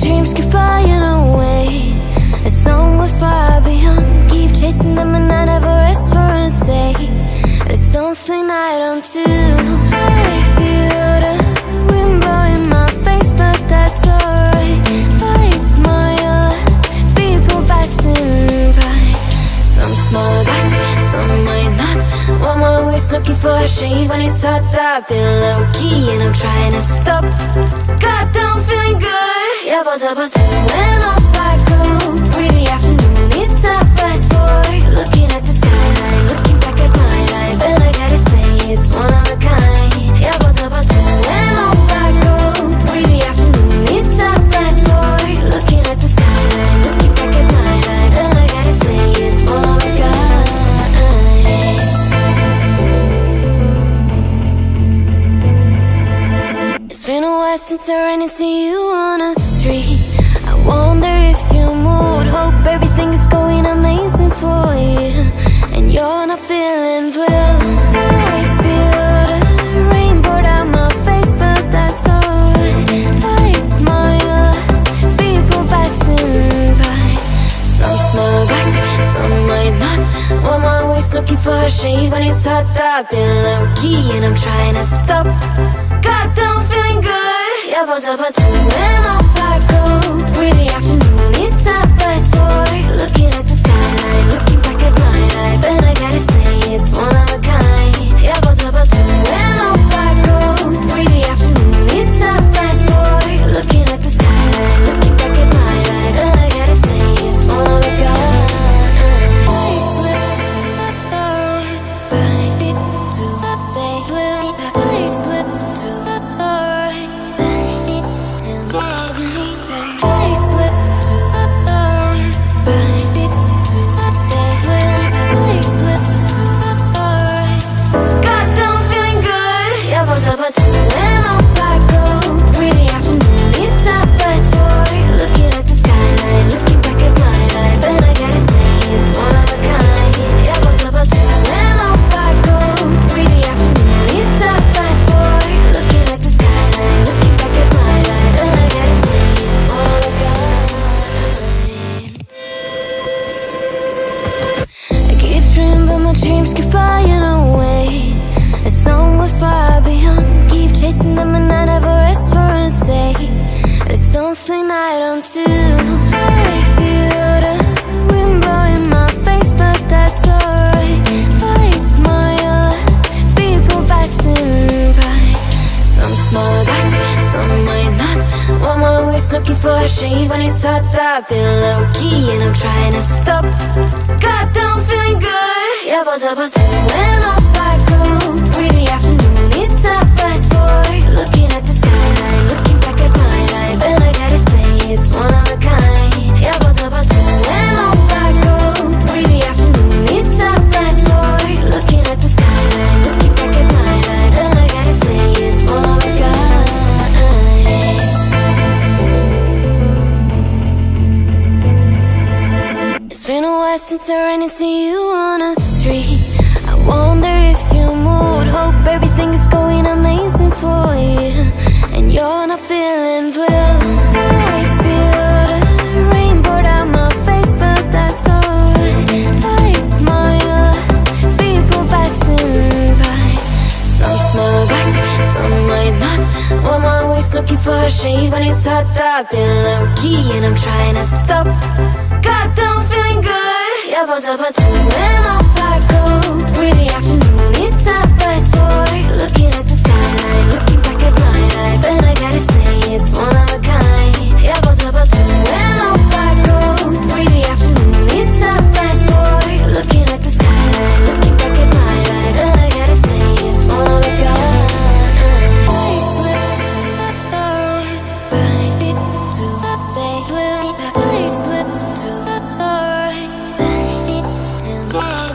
dreams keep flying away, as somewhere far beyond. Keep chasing them and I never rest for a day. There's something I don't do. I feel the wind blowing my face, but that's alright. I smile at people passing by. Some smile back, some might not. I'm always looking for a shade when it's hot. I've been low-key and I'm trying to stop. Goddamn, feeling good. Yeah, but when off I go. Pretty afternoon, it's a fast forward. Looking at the skyline, looking back at my life, and I gotta say it's one of a kind. Yeah, but when off I go. Pretty afternoon, it's a fast forward. Looking at the skyline, looking back at my life, and I gotta say it's one of a kind. It's been a while since I ran into you on a street. I wonder if you moved. Hope everything is going amazing for you, and you're not feeling blue. I feel the rain pour down my face, but that's alright. I smile at people passing by. Some smile back, some might not. I'm always looking for a shade when it's hot. I've been low-key and I'm trying to stop. Goddamn, feeling good. Yeah, but when off I go. Pretty afternoon, it's a fast forward. Looking at the skyline, looking back at my life, and I gotta say it's one of a kind. Yeah, but when off I go. Pretty afternoon, it's a fast forward. Looking at the skyline, looking back at my life, and I gotta say it's one of a kind. I slip to the right, bang it to the left. I slip to the right, bang it to the left. I slip to the right, bang it to the left. I slip to the right. Goddamn, feeling good. Yeah, but when off I go. Pretty afternoon, it's a fast forward. Looking at the skyline, looking back at my life, and I gotta say it's one of a kind. Yeah, but when off I go. Pretty afternoon, it's a fast forward. Looking at the skyline, looking back at my life, and I gotta say it's one of a kind. I keep dreaming, but my dreams keep flying away, as somewhere far beyond. Keep chasing them and I never rest for a day. There's something I don't do. I feel the wind blowing my face, but that's alright. I smile at people passing by. Some smile back, some might not. I'm always looking for a shade when it's hot. I've been low-key and I'm trying to stop. Goddamn, feeling good. Yeah, but when off I go. Pretty afternoon, it's a fast forward. Looking at the skyline, looking back at my life, and I gotta say it's one of a kind. Yeah, but when off I go. Pretty afternoon, it's a fast forward. Looking at the skyline, looking back at my life, and I gotta say it's one of a kind. It's been a while since I ran into you on a street. I wonder if you moved. Hope everything is going amazing for you, and you're not feeling blue. I feel the rain pour down my face, but that's alright. I smile at people passing by. Some smile back, some might not. I'm always looking for a shade when it's hot. I've been low-key and I'm trying to stop. Goddamn, feeling good. Yeah, but when off I go. Pretty afternoon, it's a fast forward. Looking at the skyline, looking back at my life, and I gotta say it's one of a kind. Yeah, but when off I go. Pretty afternoon, it's a fast forward. Looking at the skyline, looking back at my life, and I gotta say it's one of a kind. I slip to the right, bang it to the left. I slip to the right, bang it to the left.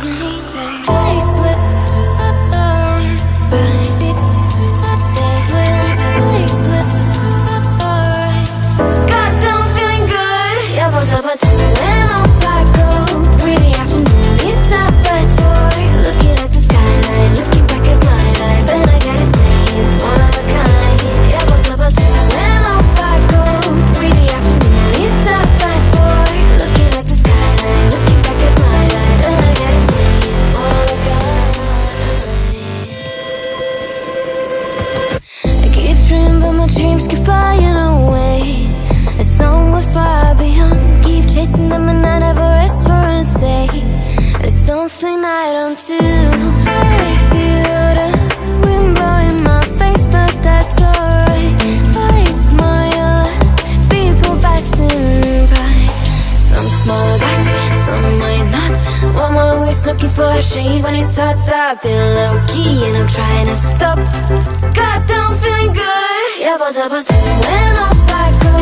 shade when it's hot, I've been low-key and I'm trying to stop. God, I'm feeling good. Yeah, but when off I go.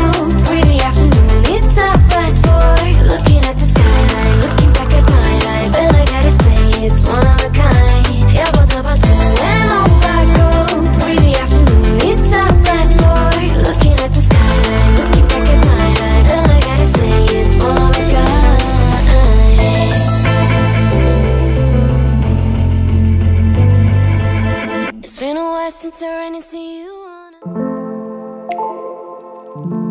Pretty afternoon, it's a fast forward. Looking at the skyline, looking back at my life, and I gotta say it's one of a kind. Yeah, but when off I go. Pretty afternoon, it's a fast forward. Looking at the skyline, looking back at my life, and I gotta say it's one of a kind. It's been a while since I ran into you on a...